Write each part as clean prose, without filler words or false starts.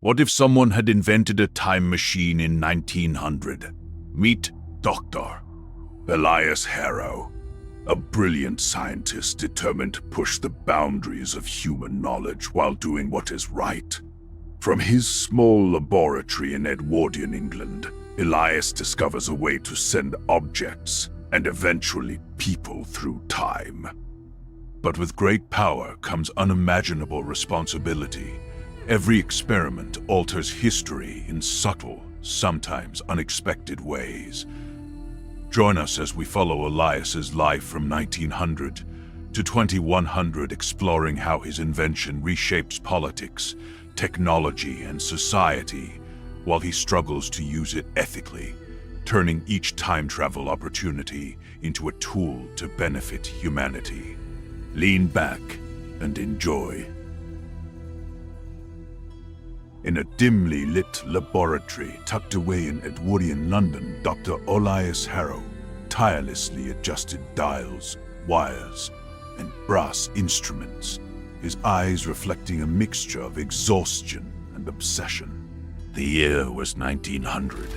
What if someone had invented a time machine in 1900? Meet Dr. Elias Harrow, a brilliant scientist determined to push the boundaries of human knowledge while doing what is right. From his small laboratory in Edwardian England, Elias discovers a way to send objects and eventually people through time. But with great power comes unimaginable responsibility. Every experiment alters history in subtle, sometimes unexpected ways. Join us as we follow Elias's life from 1900 to 2100, exploring how his invention reshapes politics, technology, and society, while he struggles to use it ethically, turning each time travel opportunity into a tool to benefit humanity. Lean back and enjoy. In a dimly lit laboratory tucked away in Edwardian London, Dr. Elias Harrow tirelessly adjusted dials, wires, and brass instruments, his eyes reflecting a mixture of exhaustion and obsession. The year was 1900,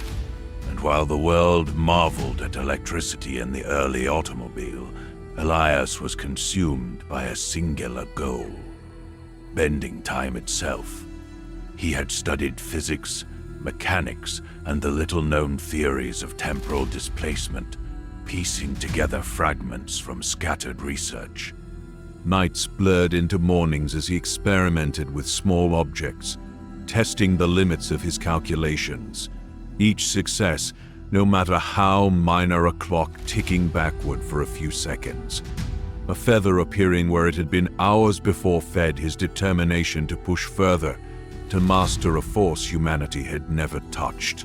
and while the world marveled at electricity and the early automobile, Elias was consumed by a singular goal: bending time itself. He had studied physics, mechanics, and the little-known theories of temporal displacement, piecing together fragments from scattered research. Nights blurred into mornings as he experimented with small objects, testing the limits of his calculations. Each success, no matter how minor, a clock ticking backward for a few seconds. A feather appearing where it had been hours before fed his determination to push further, to master a force humanity had never touched.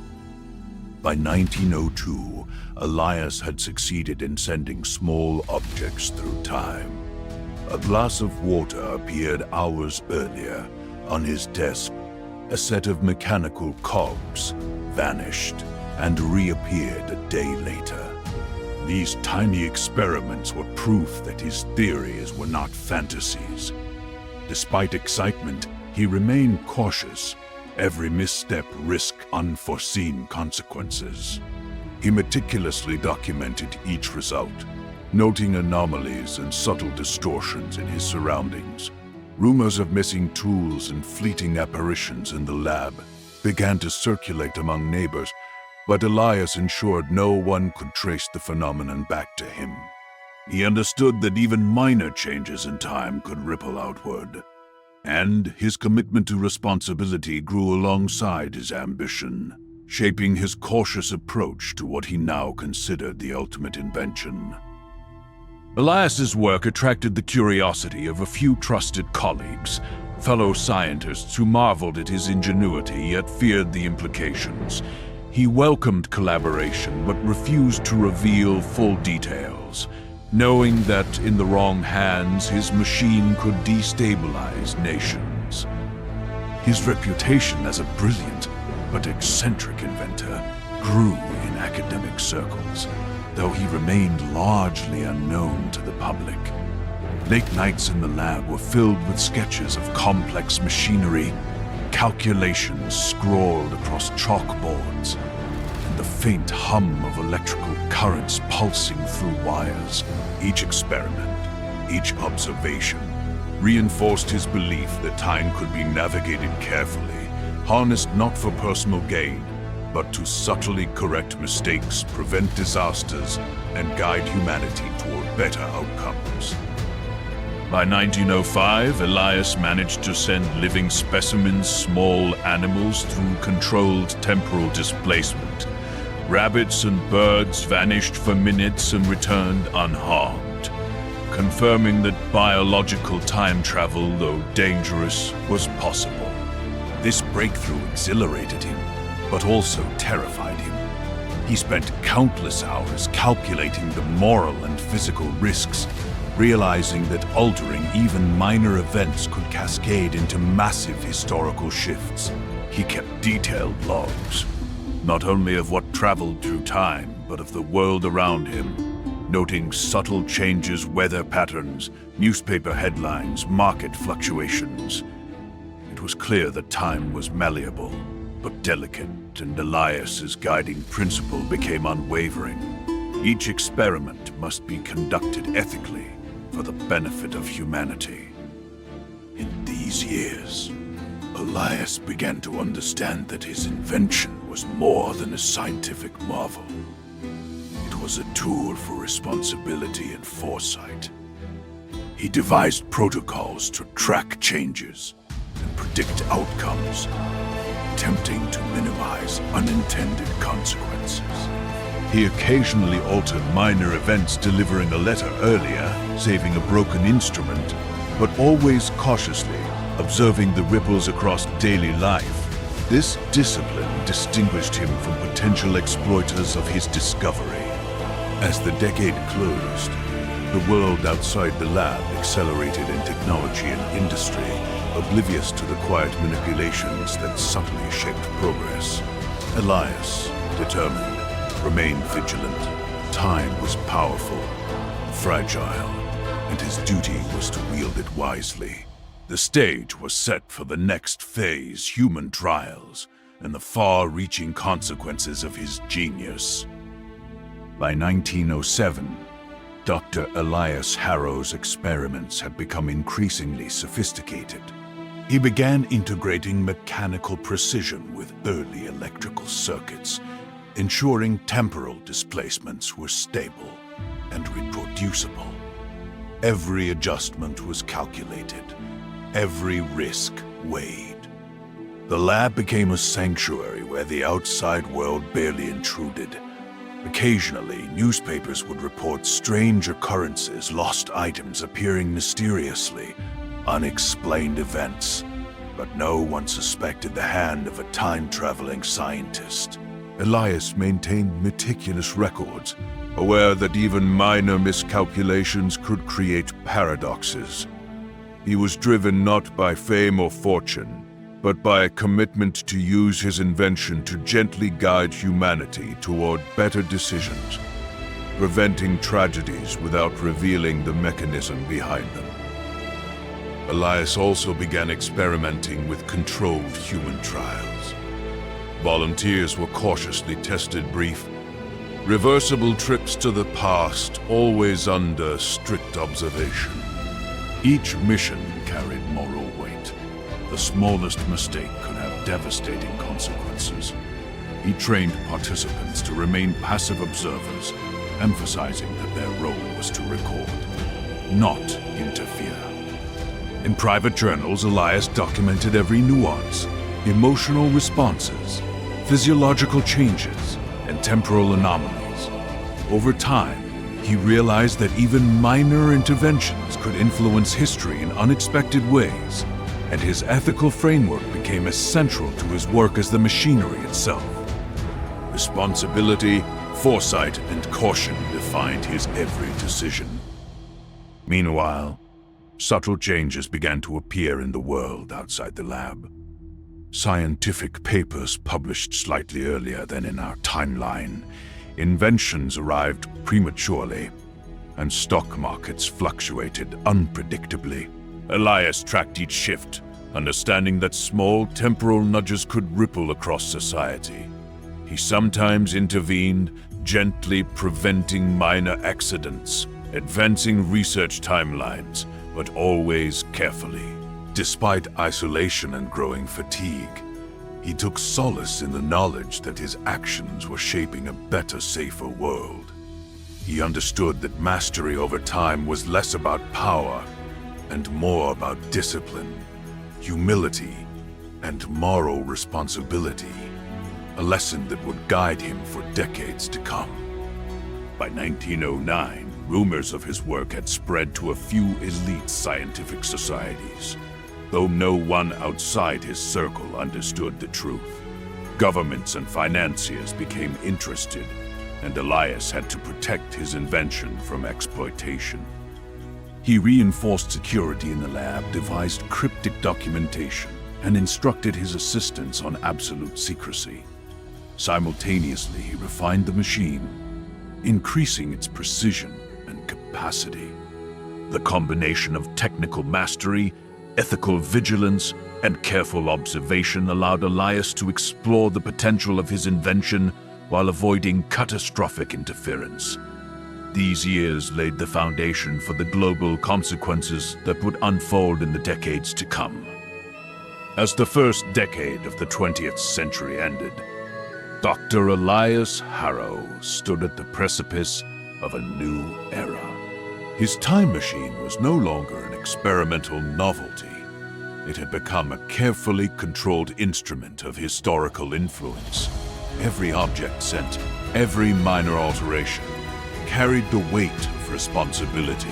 By 1902, Elias had succeeded in sending small objects through time. A glass of water appeared hours earlier. On his desk, a set of mechanical cogs vanished and reappeared a day later. These tiny experiments were proof that his theories were not fantasies. Despite excitement, he remained cautious. Every misstep risked unforeseen consequences. He meticulously documented each result, noting anomalies and subtle distortions in his surroundings. Rumors of missing tools and fleeting apparitions in the lab began to circulate among neighbors, but Elias ensured no one could trace the phenomenon back to him. He understood that even minor changes in time could ripple outward, and his commitment to responsibility grew alongside his ambition, shaping his cautious approach to what he now considered the ultimate invention. Elias's work attracted the curiosity of a few trusted colleagues, fellow scientists who marveled at his ingenuity yet feared the implications. He welcomed collaboration but refused to reveal full details, knowing that in the wrong hands his machine could destabilize nations. His reputation as a brilliant but eccentric inventor grew in academic circles, though he remained largely unknown to the public. Late nights in the lab were filled with sketches of complex machinery, calculations scrawled across chalkboards, and the faint hum of electrical currents pulsing through wires. Each experiment, each observation, reinforced his belief that time could be navigated carefully, harnessed not for personal gain, but to subtly correct mistakes, prevent disasters, and guide humanity toward better outcomes. By 1905, Elias managed to send living specimens, small animals, through controlled temporal displacement. Rabbits and birds vanished for minutes and returned unharmed, confirming that biological time travel, though dangerous, was possible. This breakthrough exhilarated him, but also terrified him. He spent countless hours calculating the moral and physical risks, realizing that altering even minor events could cascade into massive historical shifts. He kept detailed logs, not only of what traveled through time, but of the world around him, noting subtle changes, weather patterns, newspaper headlines, market fluctuations. It was clear that time was malleable, but delicate, and Elias's guiding principle became unwavering. Each experiment must be conducted ethically for the benefit of humanity. In these years, Elias began to understand that his invention was more than a scientific marvel. It was a tool for responsibility and foresight. He devised protocols to track changes and predict outcomes, attempting to minimize unintended consequences. He occasionally altered minor events, delivering a letter earlier, saving a broken instrument, but always cautiously, observing the ripples across daily life. This discipline distinguished him from potential exploiters of his discovery. As the decade closed, the world outside the lab accelerated in technology and industry, oblivious to the quiet manipulations that subtly shaped progress. Elias, determined, remained vigilant. Time was powerful, fragile, and his duty was to wield it wisely. The stage was set for the next phase, human trials, and the far-reaching consequences of his genius. By 1907, Dr. Elias Harrow's experiments had become increasingly sophisticated. He began integrating mechanical precision with early electrical circuits, ensuring temporal displacements were stable and reproducible. Every adjustment was calculated, every risk weighed. The lab became a sanctuary where the outside world barely intruded. Occasionally, newspapers would report strange occurrences, lost items appearing mysteriously, unexplained events, but no one suspected the hand of a time-traveling scientist. Elias maintained meticulous records, aware that even minor miscalculations could create paradoxes. He was driven not by fame or fortune, but by a commitment to use his invention to gently guide humanity toward better decisions, preventing tragedies without revealing the mechanism behind them. Elias also began experimenting with controlled human trials. Volunteers were cautiously tested brief, reversible trips to the past, always under strict observation. Each mission carried moral weight. The smallest mistake could have devastating consequences. He trained participants to remain passive observers, emphasizing that their role was to record, not interfere. In private journals, Elias documented every nuance, emotional responses, physiological changes, and temporal anomalies. Over time, he realized that even minor interventions could influence history in unexpected ways, and his ethical framework became as central to his work as the machinery itself. Responsibility, foresight, and caution defined his every decision. Meanwhile, subtle changes began to appear in the world outside the lab. Scientific papers published slightly earlier than in our timeline, inventions arrived prematurely, and stock markets fluctuated unpredictably. Elias tracked each shift, understanding that small temporal nudges could ripple across society. He sometimes intervened, gently preventing minor accidents, advancing research timelines, but always carefully. Despite isolation and growing fatigue, he took solace in the knowledge that his actions were shaping a better, safer world. He understood that mastery over time was less about power and more about discipline, humility, and moral responsibility, a lesson that would guide him for decades to come. By 1909, rumors of his work had spread to a few elite scientific societies, though no one outside his circle understood the truth. Governments and financiers became interested, and Elias had to protect his invention from exploitation. He reinforced security in the lab, devised cryptic documentation, and instructed his assistants on absolute secrecy. Simultaneously, he refined the machine, increasing its precision and capacity. The combination of technical mastery, ethical vigilance, and careful observation allowed Elias to explore the potential of his invention while avoiding catastrophic interference. These years laid the foundation for the global consequences that would unfold in the decades to come. As the first decade of the 20th century ended, Dr. Elias Harrow stood at the precipice of a new era. His time machine was no longer an experimental novelty. It had become a carefully controlled instrument of historical influence. Every object sent, every minor alteration, carried the weight of responsibility.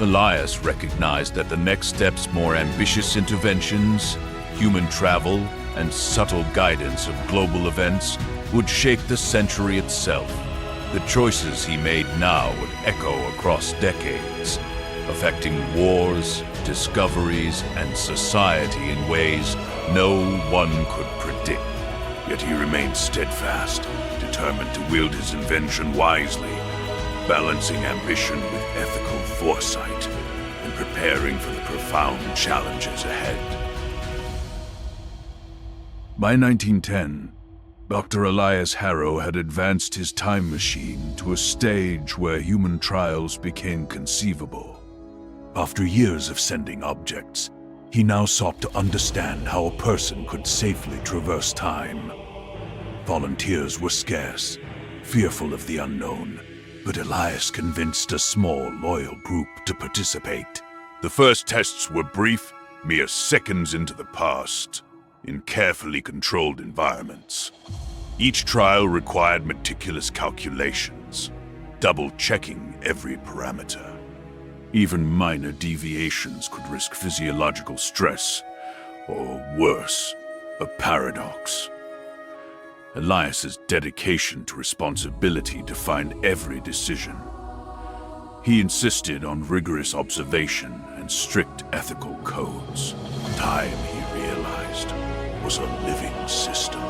Elias recognized that the next steps, more ambitious interventions, human travel, and subtle guidance of global events would shape the century itself. The choices he made now would echo across decades, affecting wars, discoveries, and society in ways no one could predict. Yet he remained steadfast, determined to wield his invention wisely, balancing ambition with ethical foresight and preparing for the profound challenges ahead. By 1910, Dr. Elias Harrow had advanced his time machine to a stage where human trials became conceivable. After years of sending objects, he now sought to understand how a person could safely traverse time. Volunteers were scarce, fearful of the unknown, but Elias convinced a small, loyal group to participate. The first tests were brief, mere seconds into the past, in carefully controlled environments. Each trial required meticulous calculations, double-checking every parameter. Even minor deviations could risk physiological stress, or worse, a paradox. Elias's dedication to responsibility defined every decision. He insisted on rigorous observation and strict ethical codes. Time, he realized, was a living system,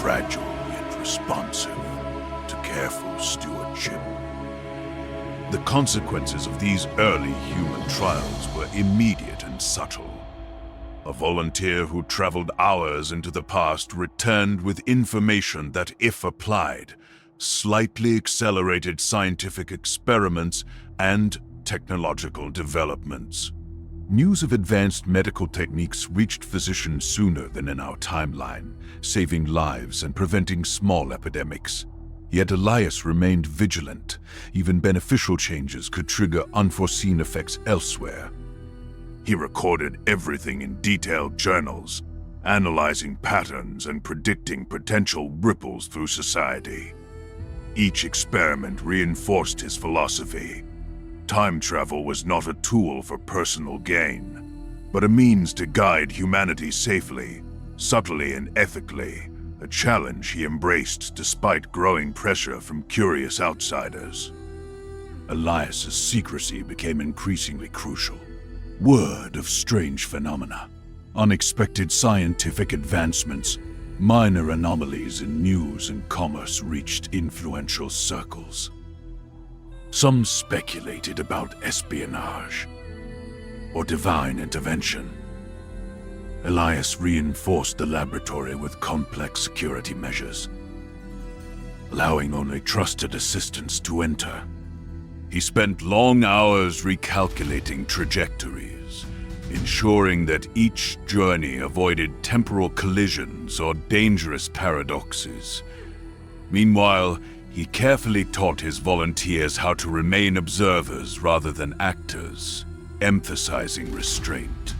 fragile yet responsive to careful stewardship. The consequences of these early human trials were immediate and subtle. A volunteer who traveled hours into the past returned with information that, if applied, slightly accelerated scientific experiments and technological developments. News of advanced medical techniques reached physicians sooner than in our timeline, saving lives and preventing small epidemics. Yet Elias remained vigilant. Even beneficial changes could trigger unforeseen effects elsewhere. He recorded everything in detailed journals, analyzing patterns and predicting potential ripples through society. Each experiment reinforced his philosophy. Time travel was not a tool for personal gain, but a means to guide humanity safely, subtly and ethically, a challenge he embraced despite growing pressure from curious outsiders. Elias's secrecy became increasingly crucial. Word of strange phenomena, unexpected scientific advancements, minor anomalies in news and commerce reached influential circles. Some speculated about espionage or divine intervention. Elias reinforced the laboratory with complex security measures, allowing only trusted assistants to enter. He spent long hours recalculating trajectories, ensuring that each journey avoided temporal collisions or dangerous paradoxes. Meanwhile, he carefully taught his volunteers how to remain observers rather than actors, emphasizing restraint.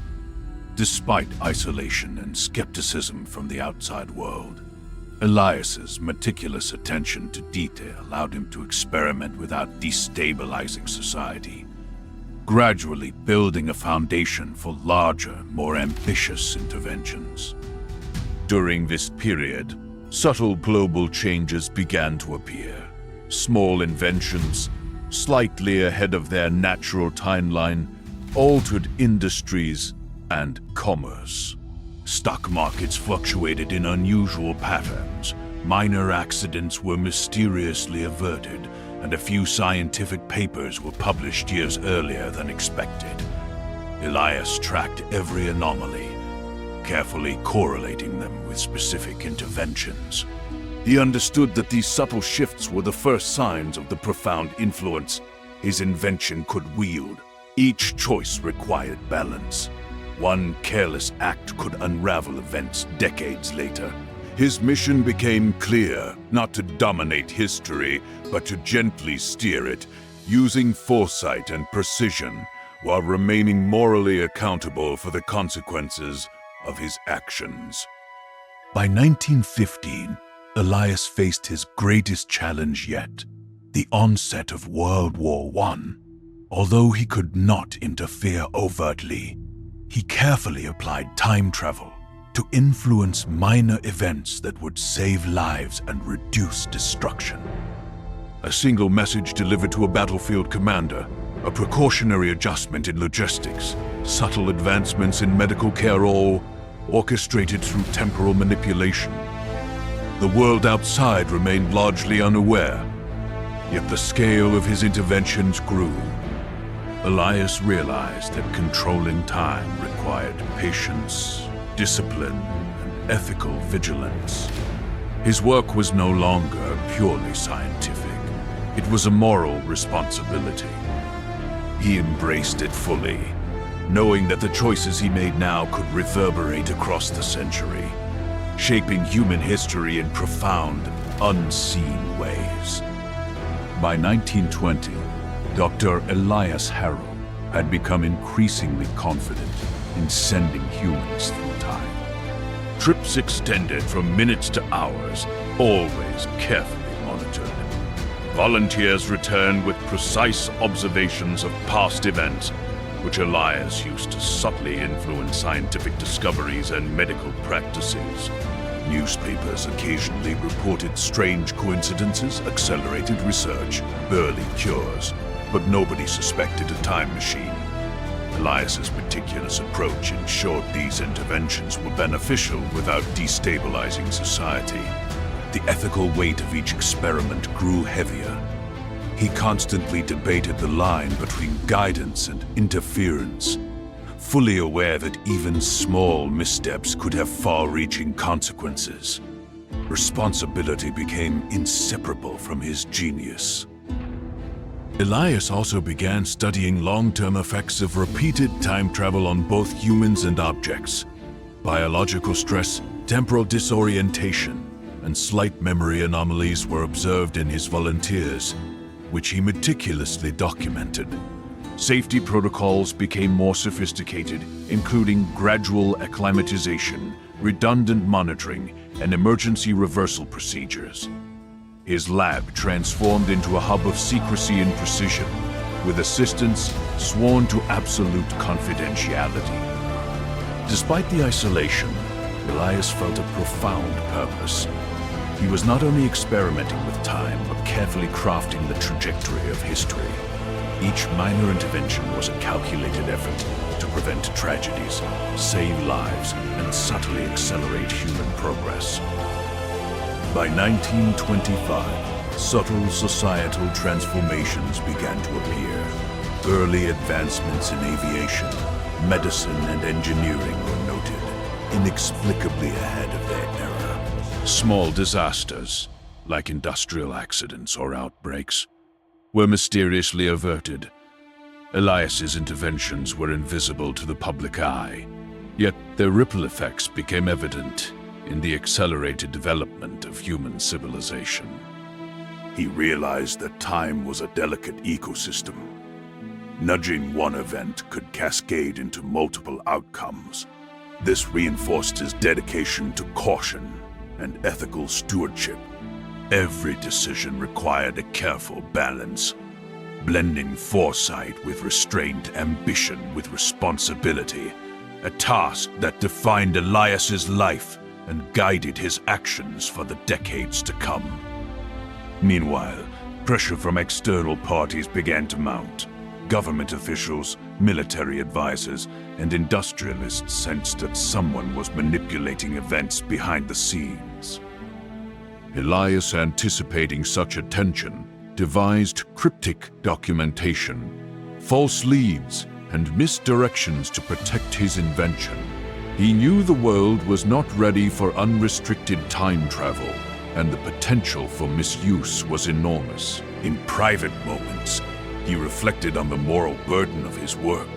Despite isolation and skepticism from the outside world, Elias's meticulous attention to detail allowed him to experiment without destabilizing society, gradually building a foundation for larger, more ambitious interventions. During this period, subtle global changes began to appear. Small inventions, slightly ahead of their natural timeline, altered industries and commerce. Stock markets fluctuated in unusual patterns, minor accidents were mysteriously averted, and a few scientific papers were published years earlier than expected. Elias tracked every anomaly, carefully correlating them with specific interventions. He understood that these subtle shifts were the first signs of the profound influence his invention could wield. Each choice required balance. One careless act could unravel events decades later. His mission became clear, not to dominate history, but to gently steer it, using foresight and precision, while remaining morally accountable for the consequences of his actions. By 1915, Elias faced his greatest challenge yet, the onset of World War I. Although he could not interfere overtly, he carefully applied time travel to influence minor events that would save lives and reduce destruction. A single message delivered to a battlefield commander, a precautionary adjustment in logistics, subtle advancements in medical care, all orchestrated through temporal manipulation. The world outside remained largely unaware, yet the scale of his interventions grew. Elias realized that controlling time required patience, discipline, and ethical vigilance. His work was no longer purely scientific. It was a moral responsibility. He embraced it fully, knowing that the choices he made now could reverberate across the century, shaping human history in profound, unseen ways. By 1920, Dr. Elias Harrow had become increasingly confident in sending humans through time. Trips extended from minutes to hours, always carefully monitored. Volunteers returned with precise observations of past events, which Elias used to subtly influence scientific discoveries and medical practices. Newspapers occasionally reported strange coincidences, accelerated research, early cures, but nobody suspected a time machine. Elias's meticulous approach ensured these interventions were beneficial without destabilizing society. The ethical weight of each experiment grew heavier. He constantly debated the line between guidance and interference, fully aware that even small missteps could have far-reaching consequences. Responsibility became inseparable from his genius. Elias also began studying long-term effects of repeated time travel on both humans and objects. Biological stress, temporal disorientation, and slight memory anomalies were observed in his volunteers, which he meticulously documented. Safety protocols became more sophisticated, including gradual acclimatization, redundant monitoring, and emergency reversal procedures. His lab transformed into a hub of secrecy and precision, with assistants sworn to absolute confidentiality. Despite the isolation, Elias felt a profound purpose. He was not only experimenting with time, but carefully crafting the trajectory of history. Each minor intervention was a calculated effort to prevent tragedies, save lives, and subtly accelerate human progress. By 1925, subtle societal transformations began to appear. Early advancements in aviation, medicine, and engineering were noted, inexplicably ahead of their era. Small disasters, like industrial accidents or outbreaks, were mysteriously averted. Elias's interventions were invisible to the public eye, yet their ripple effects became evident in the accelerated development of human civilization. He realized that time was a delicate ecosystem. Nudging one event could cascade into multiple outcomes. This reinforced his dedication to caution and ethical stewardship. Every decision required a careful balance, blending foresight with restrained ambition with responsibility, a task that defined Elias's life and guided his actions for the decades to come. Meanwhile, pressure from external parties began to mount. Government officials, military advisors, and industrialists sensed that someone was manipulating events behind the scenes. Elias, anticipating such attention, devised cryptic documentation, false leads, and misdirections to protect his invention. He knew the world was not ready for unrestricted time travel, and the potential for misuse was enormous. In private moments, he reflected on the moral burden of his work.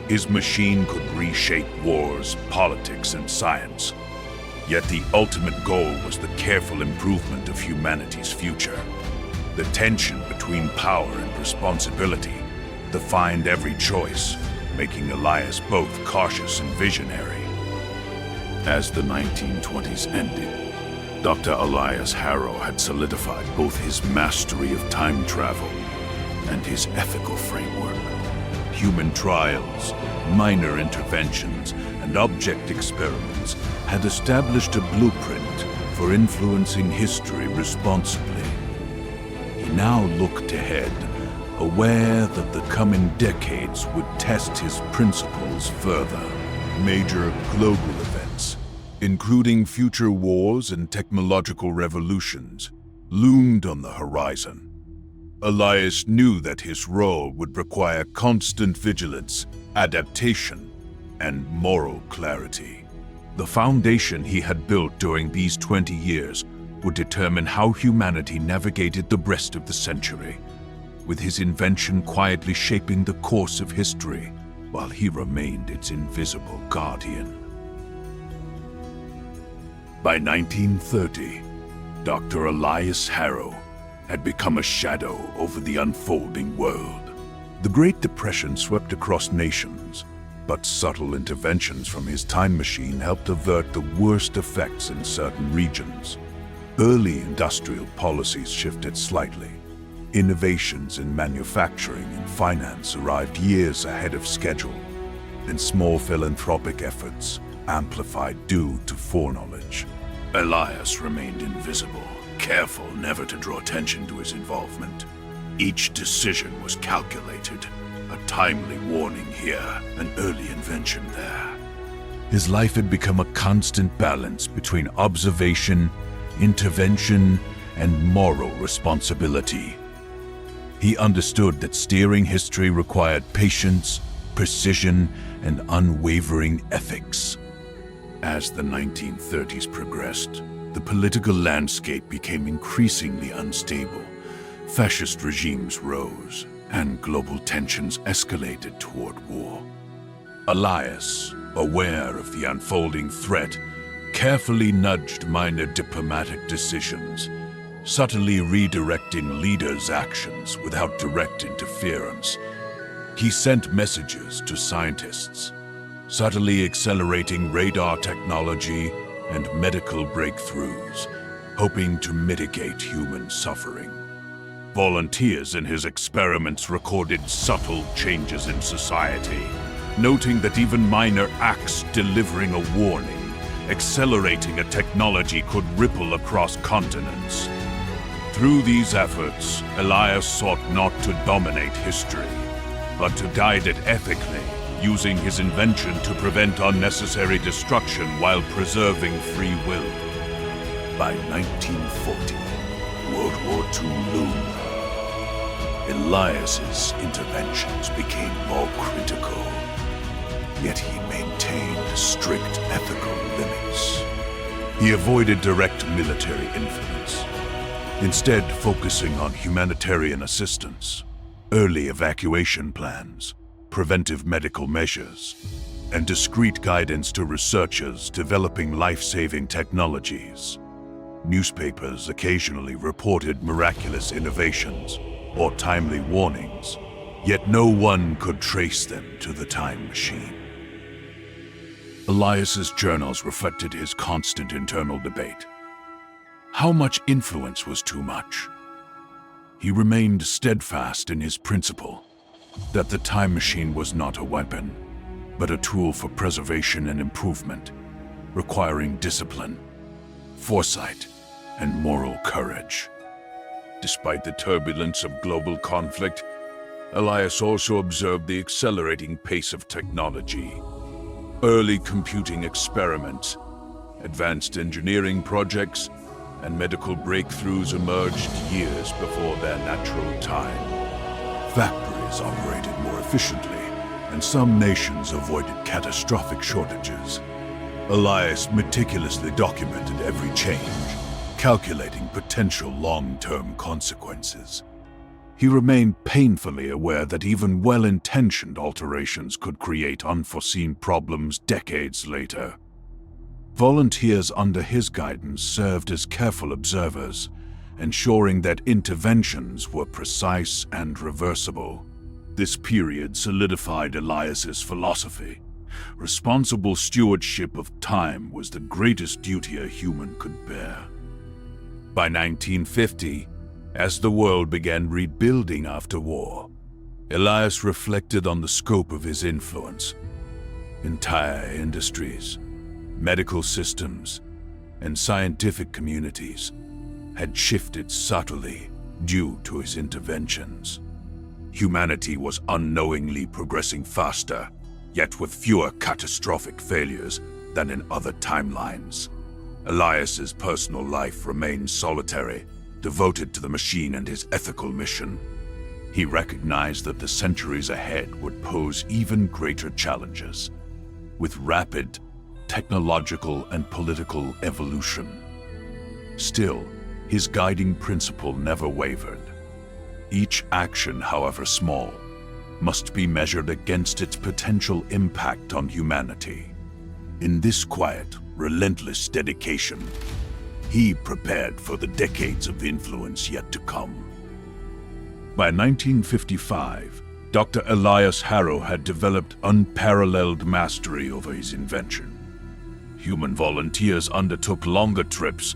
His machine could reshape wars, politics, and science. Yet the ultimate goal was the careful improvement of humanity's future. The tension between power and responsibility defined every choice, making Elias both cautious and visionary. As the 1920s ended, Dr. Elias Harrow had solidified both his mastery of time travel and his ethical framework. Human trials, minor interventions, and object experiments had established a blueprint for influencing history responsibly. He now looked ahead, aware that the coming decades would test his principles further. Major global events, including future wars and technological revolutions, loomed on the horizon. Elias knew that his role would require constant vigilance, adaptation, and moral clarity. The foundation he had built during these 20 years would determine how humanity navigated the rest of the century, with his invention quietly shaping the course of history while he remained its invisible guardian. By 1930, Dr. Elias Harrow had become a shadow over the unfolding world. The Great Depression swept across nations, but subtle interventions from his time machine helped avert the worst effects in certain regions. Early industrial policies shifted slightly. Innovations in manufacturing and finance arrived years ahead of schedule, and small philanthropic efforts amplified due to foreknowledge. Elias remained invisible, careful never to draw attention to his involvement. Each decision was calculated, a timely warning here, an early invention there. His life had become a constant balance between observation, intervention, and moral responsibility. He understood that steering history required patience, precision, and unwavering ethics. As the 1930s progressed, the political landscape became increasingly unstable. Fascist regimes rose, and global tensions escalated toward war. Elias, aware of the unfolding threat, carefully nudged minor diplomatic decisions, subtly redirecting leaders' actions without direct interference. He sent messages to scientists, subtly accelerating radar technology and medical breakthroughs, hoping to mitigate human suffering. Volunteers in his experiments recorded subtle changes in society, noting that even minor acts delivering a warning, accelerating a technology could ripple across continents. Through these efforts, Elias sought not to dominate history, but to guide it ethically, using his invention to prevent unnecessary destruction while preserving free will. By 1940, World War II loomed. Elias's interventions became more critical, yet he maintained strict ethical limits. He avoided direct military influence, instead focusing on humanitarian assistance, early evacuation plans, preventive medical measures, and discreet guidance to researchers developing life-saving technologies. Newspapers occasionally reported miraculous innovations or timely warnings, yet no one could trace them to the time machine. Elias's journals reflected his constant internal debate. How much influence was too much? He remained steadfast in his principle that the time machine was not a weapon, but a tool for preservation and improvement, requiring discipline, foresight, and moral courage. Despite the turbulence of global conflict, Elias also observed the accelerating pace of technology. Early computing experiments, advanced engineering projects, and medical breakthroughs emerged years before their natural time. Factories operated more efficiently, and some nations avoided catastrophic shortages. Elias meticulously documented every change, calculating potential long-term consequences. He remained painfully aware that even well-intentioned alterations could create unforeseen problems decades later. Volunteers under his guidance served as careful observers, ensuring that interventions were precise and reversible. This period solidified Elias's philosophy. Responsible stewardship of time was the greatest duty a human could bear. By 1950, as the world began rebuilding after war, Elias reflected on the scope of his influence. Entire industries, medical systems, and scientific communities had shifted subtly due to his interventions. Humanity was unknowingly progressing faster, yet with fewer catastrophic failures than in other timelines. Elias's personal life remained solitary, devoted to the machine and his ethical mission. He recognized that the centuries ahead would pose even greater challenges, with rapid technological and political evolution. Still, his guiding principle never wavered. Each action, however small, must be measured against its potential impact on humanity. In this quiet, relentless dedication, he prepared for the decades of influence yet to come. By 1955, Dr. Elias Harrow had developed unparalleled mastery over his invention. Human volunteers undertook longer trips,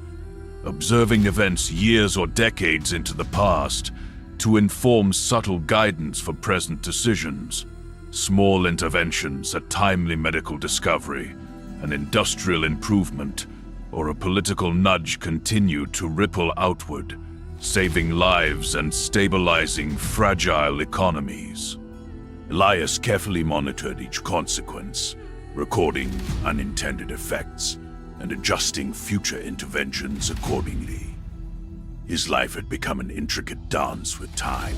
observing events years or decades into the past to inform subtle guidance for present decisions. Small interventions, a timely medical discovery, an industrial improvement, or a political nudge continued to ripple outward, saving lives and stabilizing fragile economies. Elias carefully monitored each consequence, recording unintended effects and adjusting future interventions accordingly. His life had become an intricate dance with time.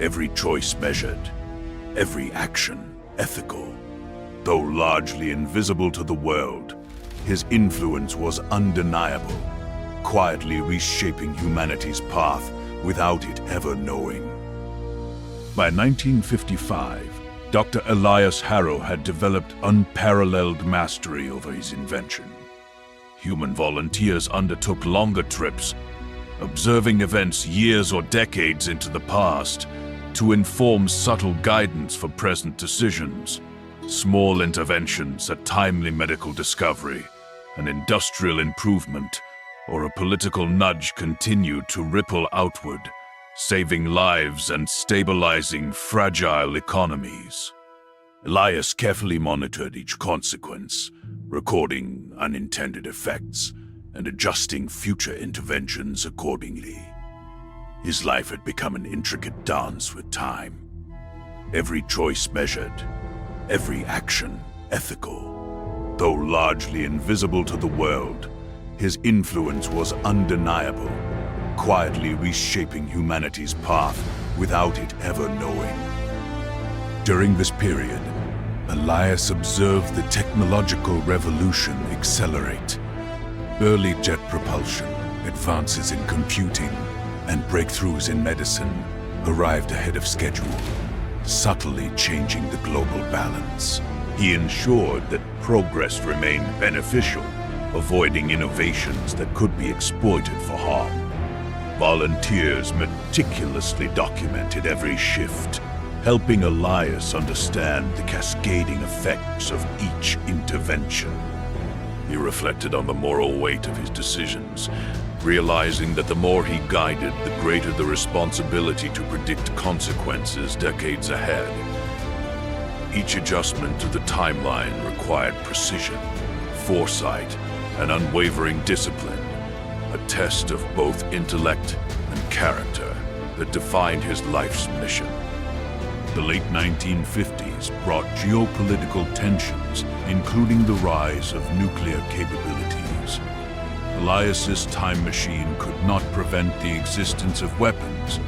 Every choice measured, every action ethical. Though largely invisible to the world, his influence was undeniable, quietly reshaping humanity's path without it ever knowing. By 1955, Dr. Elias Harrow had developed unparalleled mastery over his invention. Human volunteers undertook longer trips, observing events years or decades into the past to inform subtle guidance for present decisions. Small interventions, a timely medical discovery, an industrial improvement, or a political nudge continued to ripple outward, saving lives and stabilizing fragile economies. Elias carefully monitored each consequence, recording unintended effects and adjusting future interventions accordingly. His life had become an intricate dance with time. Every choice measured, every action ethical. Though largely invisible to the world, his influence was undeniable, quietly reshaping humanity's path without it ever knowing. During this period, Elias observed the technological revolution accelerate. Early jet propulsion, advances in computing, and breakthroughs in medicine arrived ahead of schedule, subtly changing the global balance. He ensured that progress remained beneficial, avoiding innovations that could be exploited for harm. Volunteers meticulously documented every shift, helping Elias understand the cascading effects of each intervention. He reflected on the moral weight of his decisions, realizing that the more he guided, the greater the responsibility to predict consequences decades ahead. Each adjustment to the timeline required precision, foresight, and unwavering discipline, a test of both intellect and character that defined his life's mission. The late 1950s brought geopolitical tensions, including the rise of nuclear capabilities. Elias's time machine could not prevent the existence of weapons,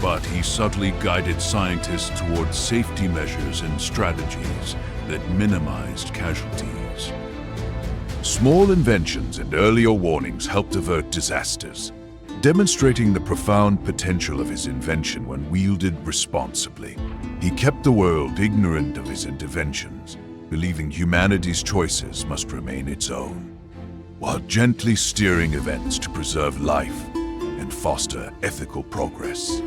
but he subtly guided scientists towards safety measures and strategies that minimized casualties. Small inventions and earlier warnings helped avert disasters, demonstrating the profound potential of his invention when wielded responsibly. He kept the world ignorant of his interventions, believing humanity's choices must remain its own, while gently steering events to preserve life and foster ethical progress.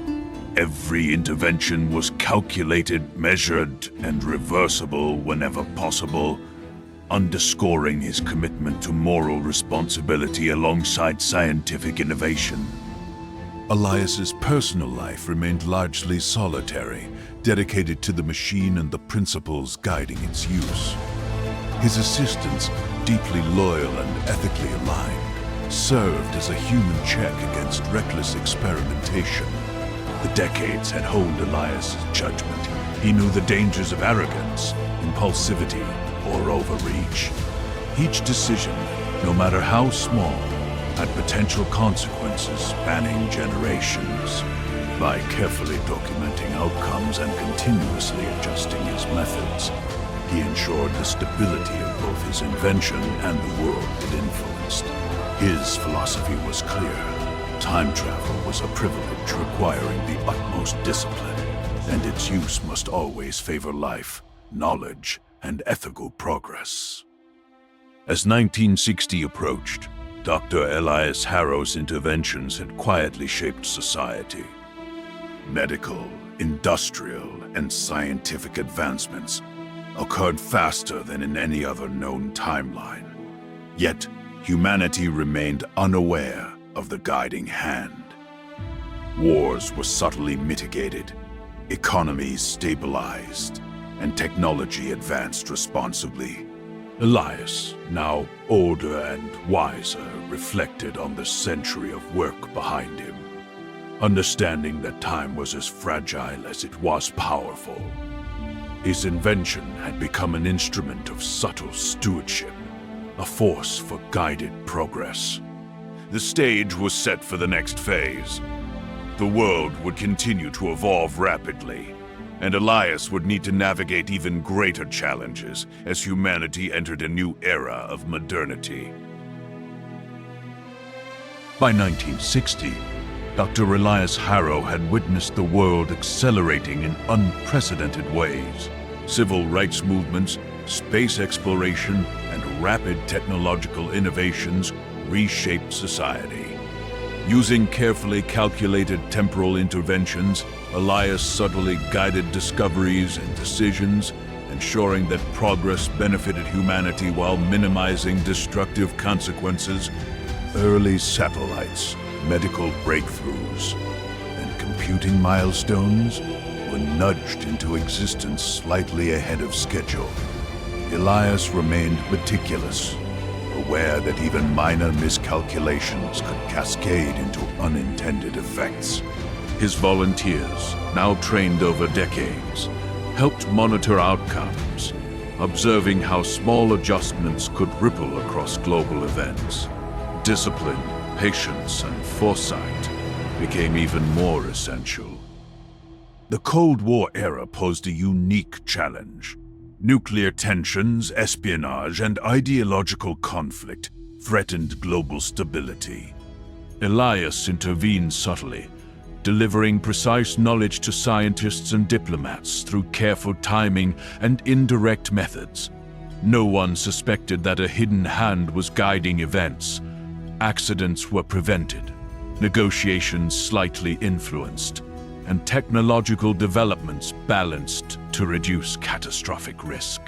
Every intervention was calculated, measured, and reversible whenever possible, underscoring his commitment to moral responsibility alongside scientific innovation. Elias's personal life remained largely solitary, dedicated to the machine and the principles guiding its use. His assistants, deeply loyal and ethically aligned, served as a human check against reckless experimentation. The decades had honed Elias's judgment. He knew the dangers of arrogance, impulsivity, or overreach. Each decision, no matter how small, had potential consequences spanning generations. By carefully documenting outcomes and continuously adjusting his methods, he ensured the stability of both his invention and the world it influenced. His philosophy was clear. Time travel was a privilege requiring the utmost discipline, and its use must always favor life, knowledge, and ethical progress. As 1960 approached, Dr. Elias Harrow's interventions had quietly shaped society. Medical, industrial, and scientific advancements occurred faster than in any other known timeline. Yet, humanity remained unaware of the guiding hand. Wars were subtly mitigated, economies stabilized, and technology advanced responsibly. Elias, now older and wiser, reflected on the century of work behind him, understanding that time was as fragile as it was powerful. His invention had become an instrument of subtle stewardship, a force for guided progress. The stage was set for the next phase. The world would continue to evolve rapidly, and Elias would need to navigate even greater challenges as humanity entered a new era of modernity. By 1960, Dr. Elias Harrow had witnessed the world accelerating in unprecedented ways. Civil rights movements, space exploration, and rapid technological innovations reshaped society. Using carefully calculated temporal interventions, Elias subtly guided discoveries and decisions, ensuring that progress benefited humanity while minimizing destructive consequences. Early satellites, medical breakthroughs, and computing milestones were nudged into existence slightly ahead of schedule. Elias remained meticulous, aware that even minor miscalculations could cascade into unintended effects. His volunteers, now trained over decades, helped monitor outcomes, observing how small adjustments could ripple across global events. Discipline, patience, and foresight became even more essential. The Cold War era posed a unique challenge. Nuclear tensions, espionage, and ideological conflict threatened global stability. Elias intervened subtly, delivering precise knowledge to scientists and diplomats through careful timing and indirect methods. No one suspected that a hidden hand was guiding events. Accidents were prevented, negotiations slightly influenced, and technological developments balanced to reduce catastrophic risk.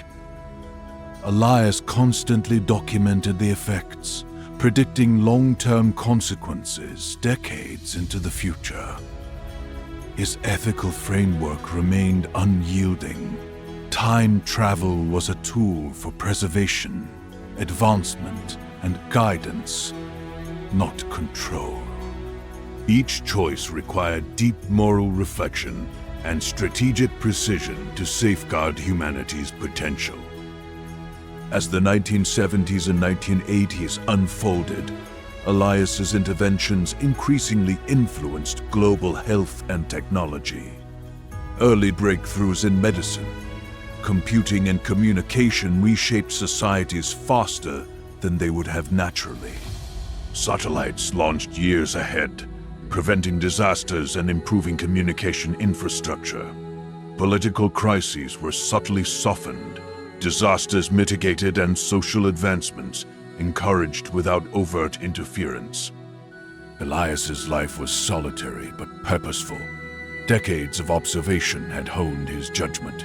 Elias constantly documented the effects, predicting long-term consequences decades into the future. His ethical framework remained unyielding. Time travel was a tool for preservation, advancement, and guidance, not control. Each choice required deep moral reflection and strategic precision to safeguard humanity's potential. As the 1970s and 1980s unfolded, Elias's interventions increasingly influenced global health and technology. Early breakthroughs in medicine, computing and communication reshaped societies faster than they would have naturally. Satellites launched years ahead, preventing disasters and improving communication infrastructure. Political crises were subtly softened, disasters mitigated, and social advancements encouraged without overt interference. Elias's life was solitary but purposeful. Decades of observation had honed his judgment,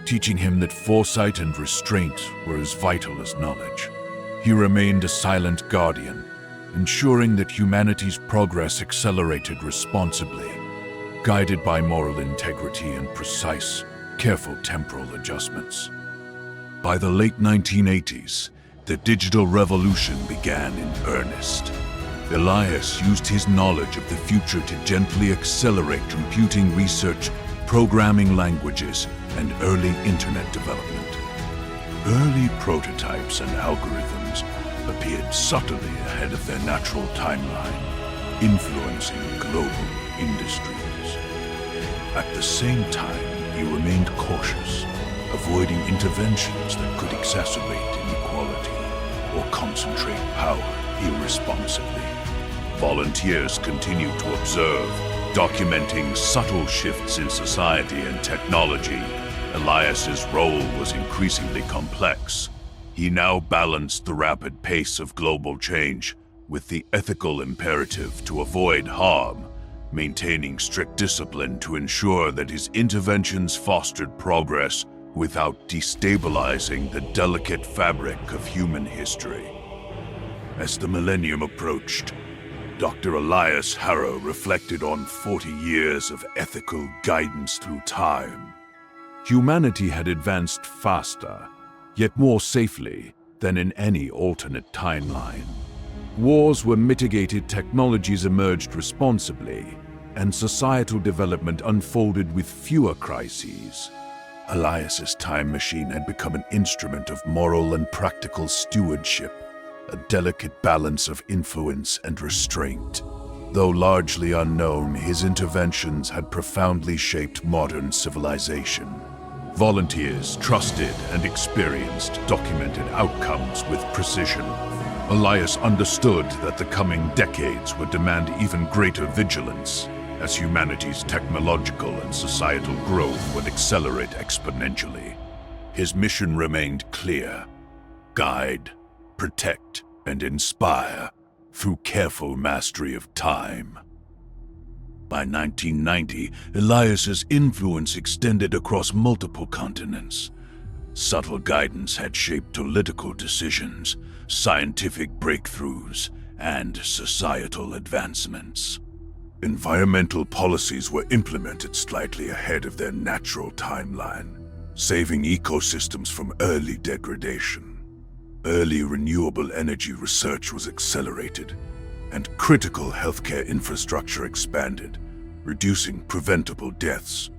teaching him that foresight and restraint were as vital as knowledge. He remained a silent guardian, ensuring that humanity's progress accelerated responsibly, guided by moral integrity and precise, careful temporal adjustments. By the late 1980s, the digital revolution began in earnest. Elias used his knowledge of the future to gently accelerate computing research, programming languages, and early internet development. Early prototypes and algorithms appeared subtly ahead of their natural timeline, influencing global industries. At the same time, he remained cautious, avoiding interventions that could exacerbate inequality or concentrate power irresponsibly. Volunteers continued to observe, documenting subtle shifts in society and technology. Elias's role was increasingly complex. He now balanced the rapid pace of global change with the ethical imperative to avoid harm, maintaining strict discipline to ensure that his interventions fostered progress without destabilizing the delicate fabric of human history. As the millennium approached, Dr. Elias Harrow reflected on 40 years of ethical guidance through time. Humanity had advanced faster, yet more safely, than in any alternate timeline. Wars were mitigated, technologies emerged responsibly, and societal development unfolded with fewer crises. Elias's time machine had become an instrument of moral and practical stewardship, a delicate balance of influence and restraint. Though largely unknown, his interventions had profoundly shaped modern civilization. Volunteers, trusted and experienced, documented outcomes with precision. Elias understood that the coming decades would demand even greater vigilance, as humanity's technological and societal growth would accelerate exponentially. His mission remained clear: guide, protect, and inspire through careful mastery of time. By 1990, Elias's influence extended across multiple continents. Subtle guidance had shaped political decisions, scientific breakthroughs, and societal advancements. Environmental policies were implemented slightly ahead of their natural timeline, saving ecosystems from early degradation. Early renewable energy research was accelerated, and critical healthcare infrastructure expanded, reducing preventable deaths.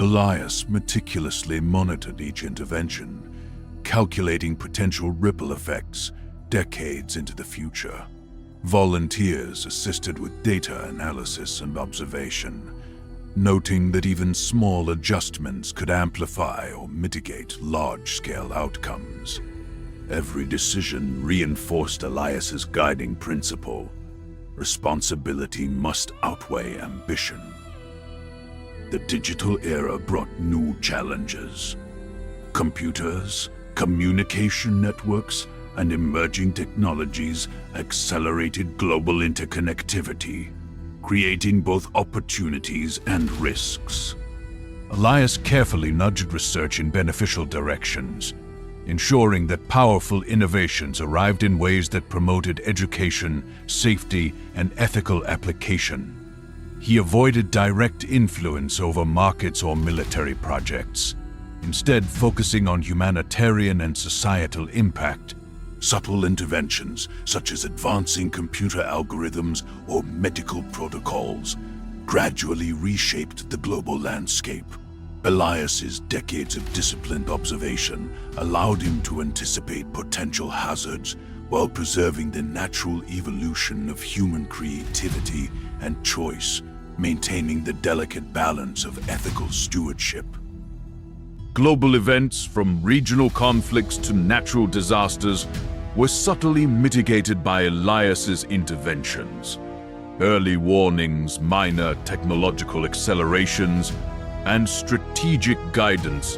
Elias meticulously monitored each intervention, calculating potential ripple effects decades into the future. Volunteers assisted with data analysis and observation, noting that even small adjustments could amplify or mitigate large-scale outcomes. Every decision reinforced Elias's guiding principle: responsibility must outweigh ambition. The digital era brought new challenges. Computers, communication networks, and emerging technologies accelerated global interconnectivity, creating both opportunities and risks. Elias carefully nudged research in beneficial directions, ensuring that powerful innovations arrived in ways that promoted education, safety, and ethical application. He avoided direct influence over markets or military projects, instead focusing on humanitarian and societal impact. Subtle interventions, such as advancing computer algorithms or medical protocols, gradually reshaped the global landscape. Elias's decades of disciplined observation allowed him to anticipate potential hazards while preserving the natural evolution of human creativity and choice, maintaining the delicate balance of ethical stewardship. Global events, from regional conflicts to natural disasters, were subtly mitigated by Elias's interventions. Early warnings, minor technological accelerations, and strategic guidance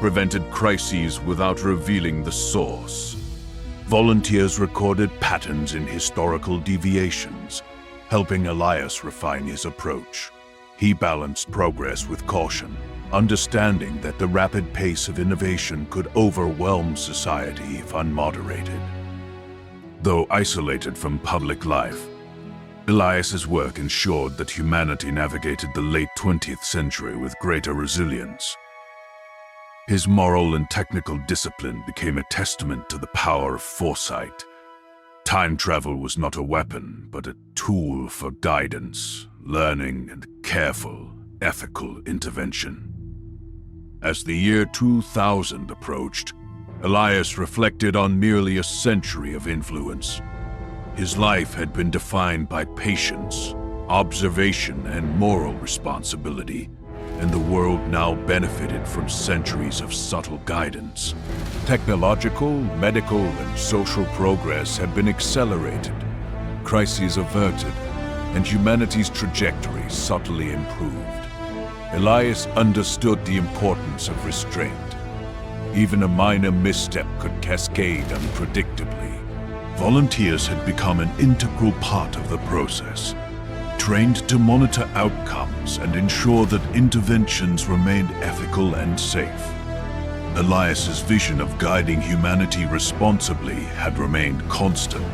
prevented crises without revealing the source. Volunteers recorded patterns in historical deviations, helping Elias refine his approach. He balanced progress with caution, understanding that the rapid pace of innovation could overwhelm society if unmoderated. Though isolated from public life, Elias's work ensured that humanity navigated the late 20th century with greater resilience. His moral and technical discipline became a testament to the power of foresight. Time travel was not a weapon, but a tool for guidance, learning, and careful, ethical intervention. As the year 2000 approached, Elias reflected on nearly a century of influence. His life had been defined by patience, observation, and moral responsibility, and the world now benefited from centuries of subtle guidance. Technological, medical, and social progress had been accelerated, crises averted, and humanity's trajectory subtly improved. Elias understood the importance of restraint. Even a minor misstep could cascade unpredictably. Volunteers had become an integral part of the process, trained to monitor outcomes and ensure that interventions remained ethical and safe. Elias's vision of guiding humanity responsibly had remained constant,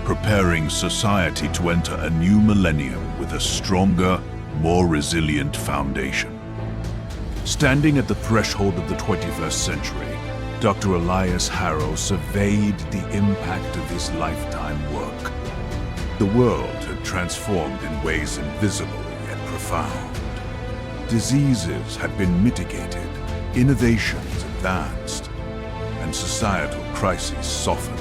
preparing society to enter a new millennium with a stronger, more resilient foundation. Standing at the threshold of the 21st century, Dr. Elias Harrow surveyed the impact of his lifetime work. The world had transformed in ways invisible yet profound. Diseases had been mitigated, innovations advanced, and societal crises softened.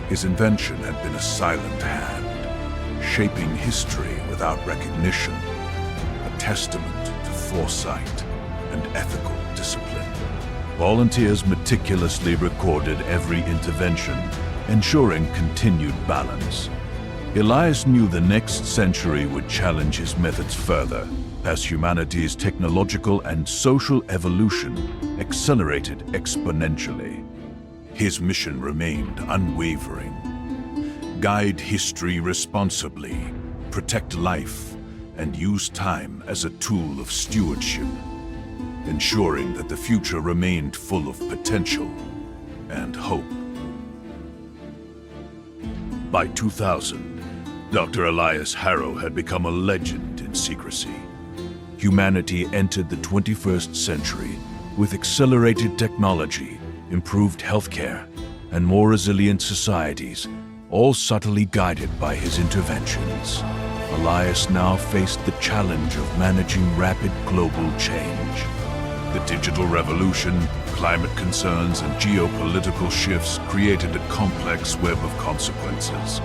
His invention had been a silent hand, shaping history without recognition, a testament to foresight and ethical discipline. Volunteers meticulously recorded every intervention, ensuring continued balance. Elias knew the next century would challenge his methods further, as humanity's technological and social evolution accelerated exponentially. His mission remained unwavering. Guide history responsibly, protect life, and use time as a tool of stewardship, ensuring that the future remained full of potential and hope. By 2000, Dr. Elias Harrow had become a legend in secrecy. Humanity entered the 21st century with accelerated technology, improved healthcare, and more resilient societies, all subtly guided by his interventions. Elias now faced the challenge of managing rapid global change. The digital revolution, climate concerns, and geopolitical shifts created a complex web of consequences.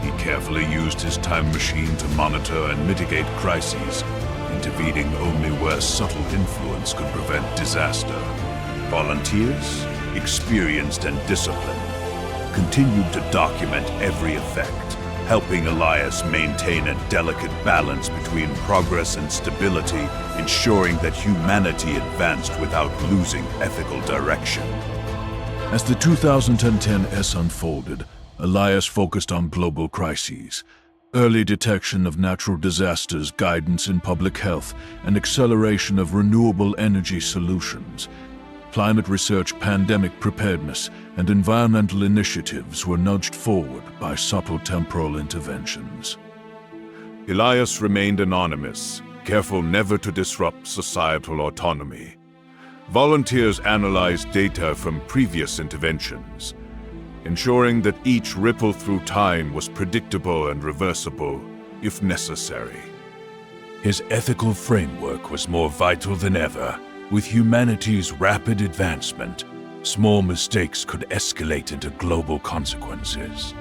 He carefully used his time machine to monitor and mitigate crises, intervening only where subtle influence could prevent disaster. Volunteers, experienced and disciplined, continued to document every effect, helping Elias maintain a delicate balance between progress and stability, ensuring that humanity advanced without losing ethical direction. As the 2010s unfolded, Elias focused on global crises, early detection of natural disasters, guidance in public health, and acceleration of renewable energy solutions. Climate research, pandemic preparedness, and environmental initiatives were nudged forward by subtle temporal interventions. Elias remained anonymous, careful never to disrupt societal autonomy. Volunteers analyzed data from previous interventions, ensuring that each ripple through time was predictable and reversible, if necessary. His ethical framework was more vital than ever. With humanity's rapid advancement, Small mistakes could escalate into global consequences.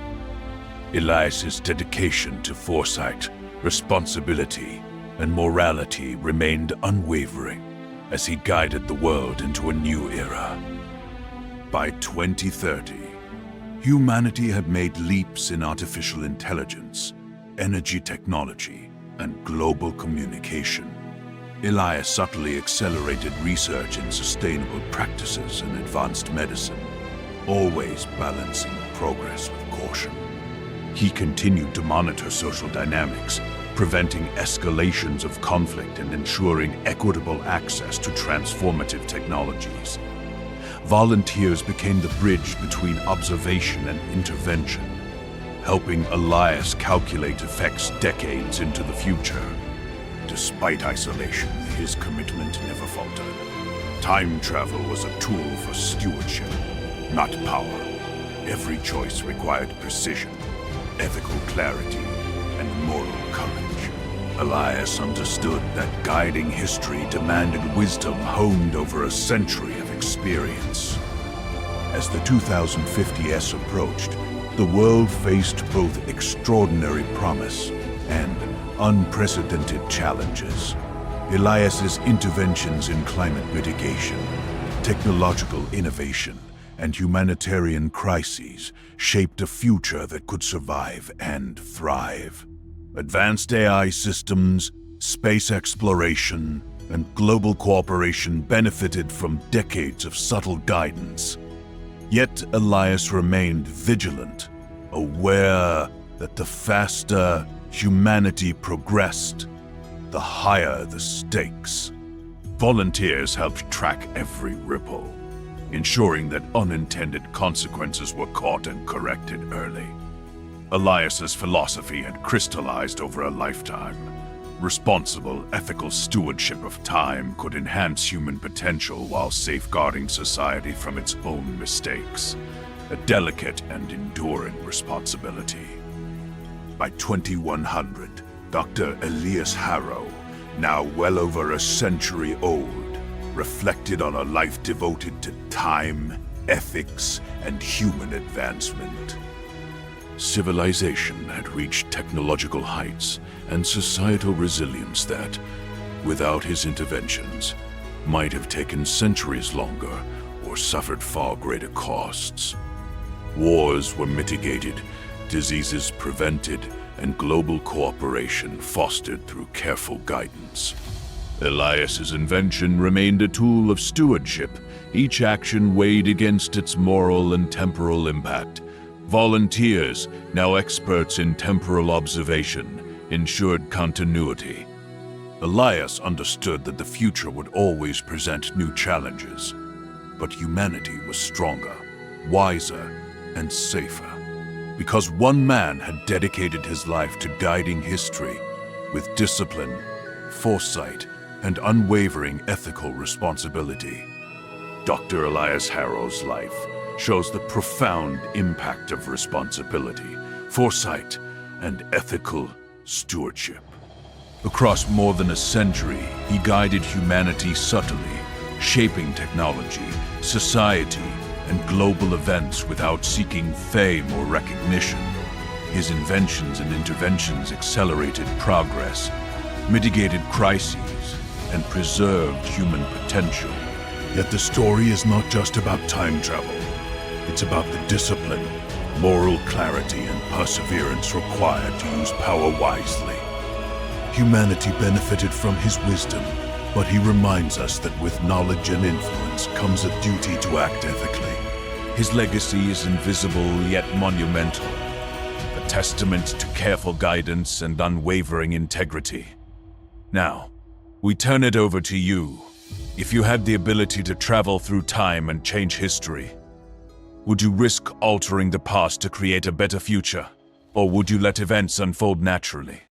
Elias's dedication to foresight, responsibility, and morality remained unwavering as he guided the world into a new era. By 2030, humanity had made leaps in artificial intelligence, energy technology, and global communication. Elias subtly accelerated research in sustainable practices and advanced medicine, always balancing progress with caution. He continued to monitor social dynamics, preventing escalations of conflict and ensuring equitable access to transformative technologies. Volunteers became the bridge between observation and intervention, helping Elias calculate effects decades into the future. Despite isolation, his commitment never faltered. Time travel was a tool for stewardship, not power. Every choice required precision, ethical clarity, and moral courage. Elias understood that guiding history demanded wisdom honed over a century of experience. As the 2050s approached, the world faced both extraordinary promise and unprecedented challenges. Elias's interventions in climate mitigation, technological innovation, and humanitarian crises shaped a future that could survive and thrive. Advanced AI systems, space exploration, and global cooperation benefited from decades of subtle guidance. Yet Elias remained vigilant, aware that the faster humanity progressed, the higher the stakes. Volunteers helped track every ripple, ensuring that unintended consequences were caught and corrected early. Elias's philosophy had crystallized over a lifetime. Responsible, ethical stewardship of time could enhance human potential while safeguarding society from its own mistakes, a delicate and enduring responsibility. By 2100, Dr. Elias Harrow, now well over a century old, reflected on a life devoted to time, ethics, and human advancement. Civilization had reached technological heights and societal resilience that, without his interventions, might have taken centuries longer or suffered far greater costs. Wars were mitigated, diseases prevented, and global cooperation fostered through careful guidance. Elias's invention remained a tool of stewardship, each action weighed against its moral and temporal impact. Volunteers, now experts in temporal observation, ensured continuity. Elias understood that the future would always present new challenges, but humanity was stronger, wiser, and safer, because one man had dedicated his life to guiding history with discipline, foresight, and unwavering ethical responsibility. Dr. Elias Harrow's life shows the profound impact of responsibility, foresight, and ethical stewardship. Across more than a century, he guided humanity subtly, shaping technology, society, and global events without seeking fame or recognition. His inventions and interventions accelerated progress, mitigated crises, and preserved human potential. Yet the story is not just about time travel. It's about the discipline, moral clarity, and perseverance required to use power wisely. Humanity benefited from his wisdom, but he reminds us that with knowledge and influence comes a duty to act ethically. His legacy is invisible yet monumental, a testament to careful guidance and unwavering integrity. Now, we turn it over to you. If you had the ability to travel through time and change history, would you risk altering the past to create a better future? Or would you let events unfold naturally?